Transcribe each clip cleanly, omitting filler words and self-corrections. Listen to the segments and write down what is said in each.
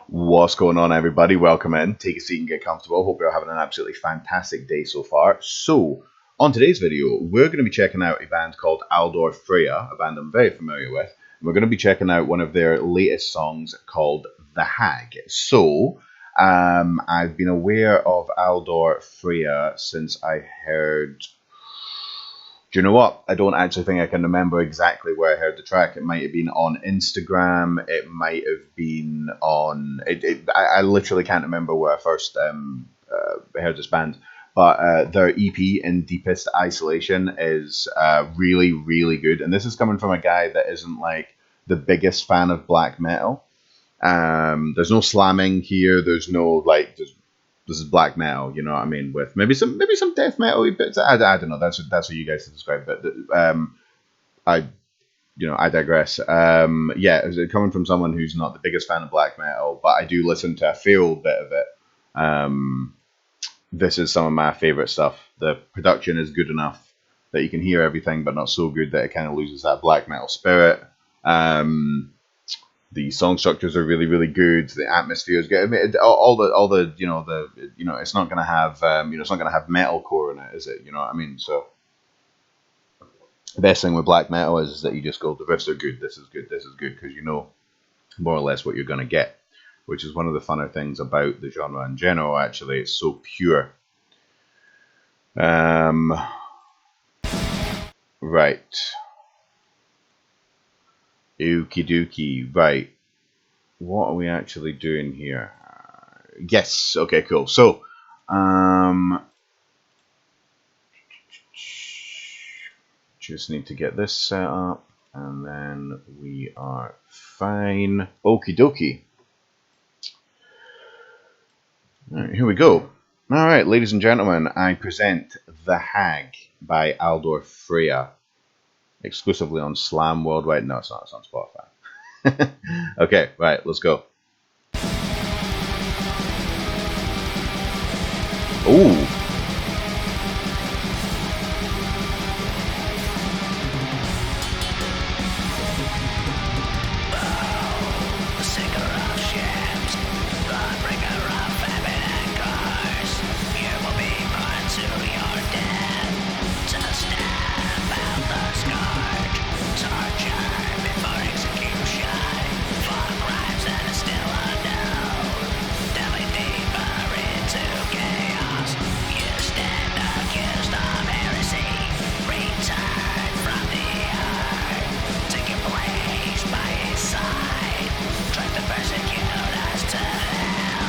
What's going on, everybody? Welcome in. Take a seat and get comfortable. Hope you're having an absolutely fantastic day so far. So, on today's video, we're going to be checking out a band called Aldorfrea, a band I'm very familiar with. And we're going to be checking out one of their latest songs called The Hag. So, I've been aware of Aldorfrea since I heard... Do you know what? I don't actually think I can remember exactly where I heard the track. It might have been on Instagram. It might have been on... I literally can't remember where I first heard this band. But their EP, In Deepest Isolation, is really, really good. And this is coming from a guy that isn't like the biggest fan of black metal. There's no slamming here. There's no like... This is black metal, you know what I mean? With maybe some death metal bits. I don't know. That's what you guys describe. But I digress. Yeah, coming from someone who's not the biggest fan of black metal, but I do listen to a fair bit of it. This is some of my favorite stuff. The production is good enough that you can hear everything, but not so good that it kind of loses that black metal spirit. The song structures are really, really good. The atmosphere is good. I mean, it's not gonna have it's not gonna have metalcore in it, is it? You know what I mean? So the best thing with black metal is that you just go, the riffs are good. This is good. This is good, because you know more or less what you're gonna get, which is one of the funner things about the genre in general. Actually, it's so pure. Right. Okie dokie. Right. What are we actually doing here? Yes. Okay, cool. So, just need to get this set up, and then we are fine. Okie dokie. All right, here we go. All right, ladies and gentlemen, I present The Hag by Aldorfrea. Exclusively on Slam Worldwide. No, it's not. It's on Spotify. Okay, right, let's go. Ooh.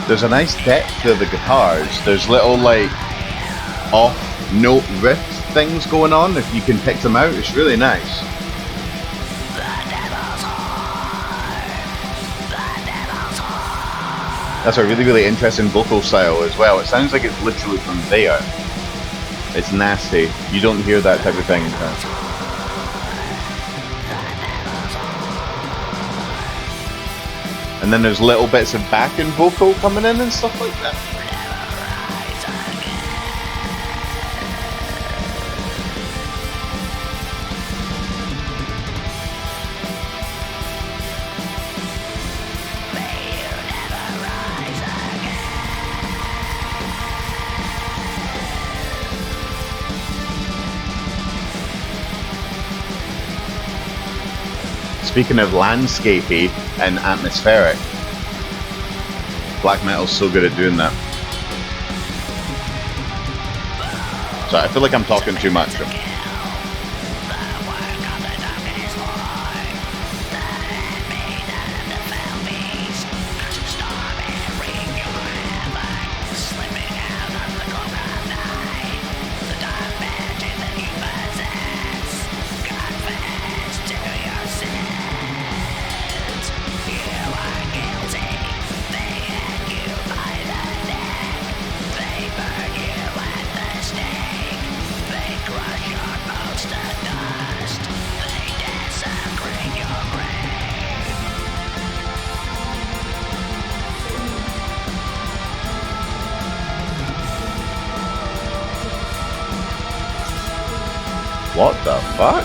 There's a nice depth to the guitars. There's little like off-note riff things going on. If you can pick them out, it's really nice. That's a really, really interesting vocal style as well. It sounds like it's literally from there. It's nasty. You don't hear that type of thing. And then there's little bits of backing vocal coming in and stuff like that. Speaking of landscapey and atmospheric, black metal's so good at doing that. So I feel like I'm talking too much. What the fuck?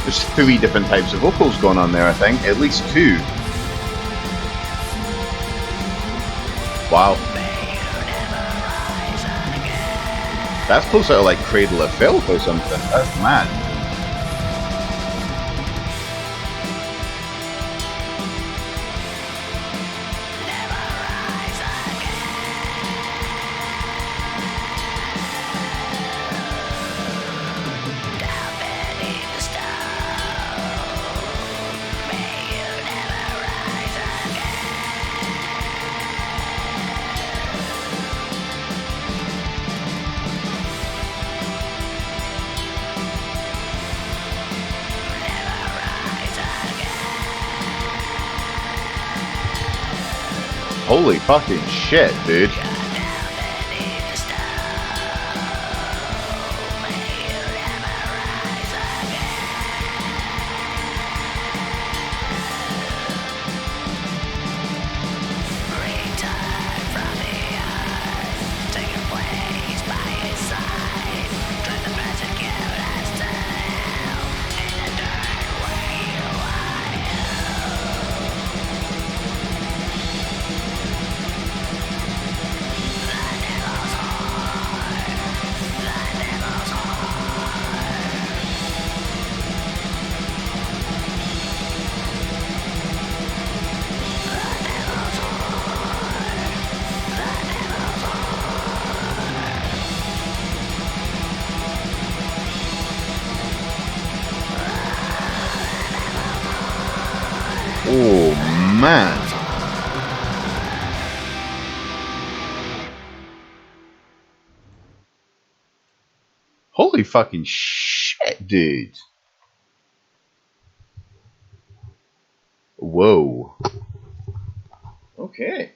There's 3 different types of vocals going on there, I think. At least 2. Wow. That's closer to like Cradle of Filth or something. That's mad. Holy fucking shit, dude. Oh man. Holy fucking shit, dude. Whoa. Okay.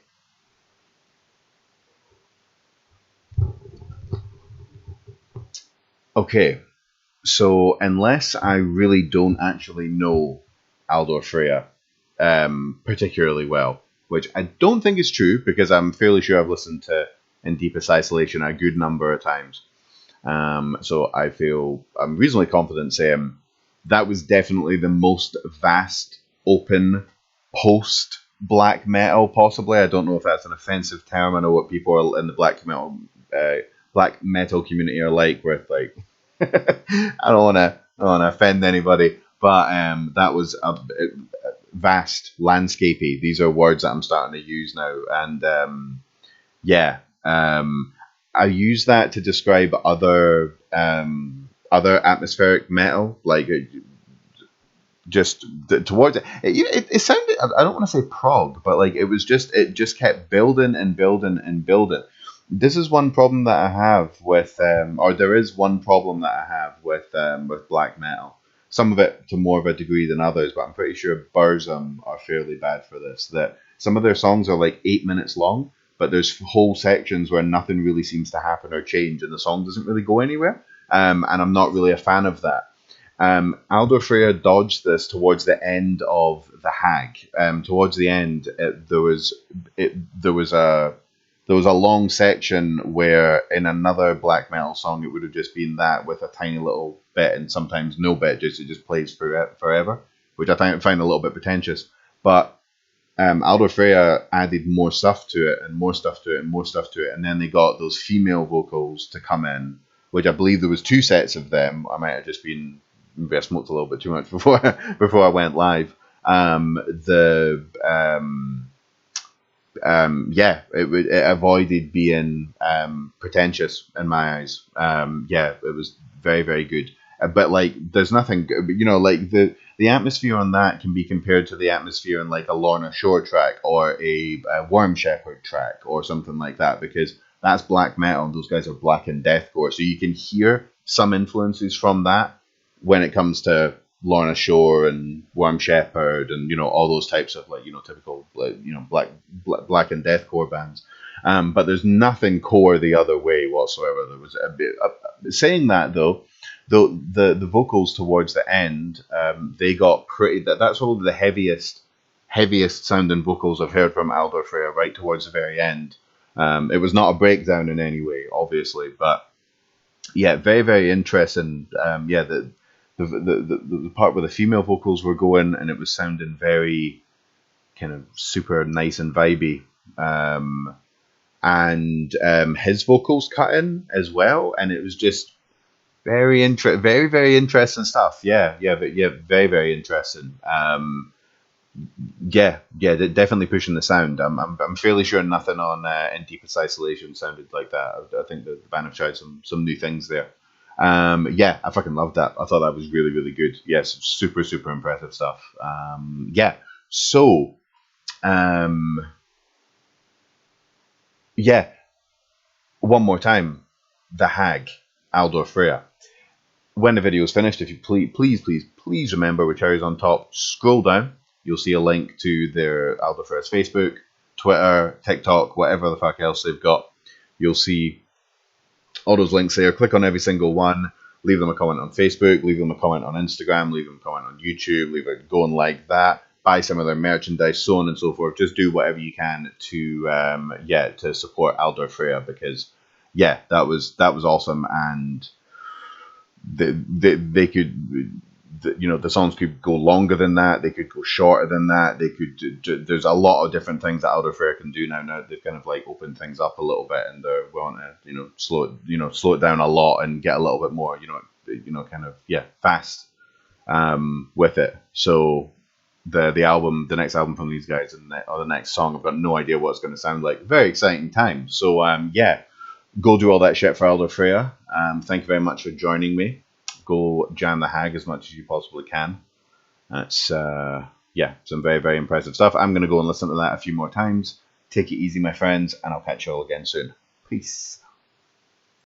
Okay. So unless I really don't actually know Aldorfrea particularly well, which I don't think is true because I'm fairly sure I've listened to In Deepest Isolation a good number of times. So I feel I'm reasonably confident saying that was definitely the most vast, open, post black metal possibly. I don't know if that's an offensive term. I know what people are in the black metal community are like with like I don't want to offend anybody, but that was a vast, landscapey. These are words that I'm starting to use now, and yeah, I use that to describe other atmospheric metal, like just towards it. It sounded. I don't want to say prog, but like it just kept building and building and building. This is one problem that I have with, or there is one problem that I have with black metal. Some of it to more of a degree than others, but I'm pretty sure Burzum are fairly bad for this. That some of their songs are like 8 minutes long, but there's whole sections where nothing really seems to happen or change, and the song doesn't really go anywhere. And I'm not really a fan of that. Aldorfrea dodged this towards the end of the Hag. Towards the end, there was a long section where in another black metal song it would have just been that with a tiny little bit and sometimes no bit, it just plays forever, which I find a little bit pretentious. But Aldorfrea added more stuff to it and more stuff to it and more stuff to it, and then they got those female vocals to come in, which I believe there was 2 sets of them. I might have just been maybe I smoked a little bit too much before before I went live. It avoided being pretentious in my eyes. Yeah, it was very, very good. But like, there's nothing, like the atmosphere on that can be compared to the atmosphere in like a Lorna Shore track or a Worm Shepherd track or something like that, because that's black metal and those guys are black and deathcore. So you can hear some influences from that when it comes to Lorna Shore and Worm Shepherd and all those types of like typical black and deathcore bands, but there's nothing core the other way whatsoever. There was a bit saying that though, the vocals towards the end, they got pretty. That's probably the heaviest sounding vocals I've heard from Aldorfrea right towards the very end. It was not a breakdown in any way, obviously, but yeah, very, very interesting. the part where the female vocals were going, and it was sounding very kind of super nice and vibey. And his vocals cut in as well, and it was just very interesting stuff. Yeah, very very interesting. Definitely pushing the sound. I'm fairly sure nothing on In Deepest Isolation sounded like that. I think the band have tried some new things there. Yeah, I fucking loved that. I thought that was really really good. Yes, super impressive stuff. Yeah, so um, yeah, one more time, The Hag, Aldorfrea. When the video is finished, if you please remember with cherries on top, scroll down. You'll see a link to their Aldorfrea's Facebook, Twitter, TikTok, whatever the fuck else they've got. You'll see all those links there. Click on every single one. Leave them a comment on Facebook. Leave them a comment on Instagram. Leave them a comment on YouTube. Leave it going like that. Buy some of their merchandise, so on and so forth. Just do whatever you can to support Aldorfrea, because that was awesome. And they could, the songs could go longer than that. They could go shorter than that. They could. There's a lot of different things that Aldorfrea can do now. Now they've kind of like opened things up a little bit, and they're willing to slow it down a lot and get a little bit more kind of fast with it. So the next album from these guys, or the next song, I've got no idea what it's going to sound like. Very exciting time. So go do all that shit for Aldorfrea. Thank you very much for joining me. Go jam The Hag as much as you possibly can. That's some very very impressive stuff. I'm going to go and listen to that a few more times. Take it easy, my friends, and I'll catch you all again soon. Peace.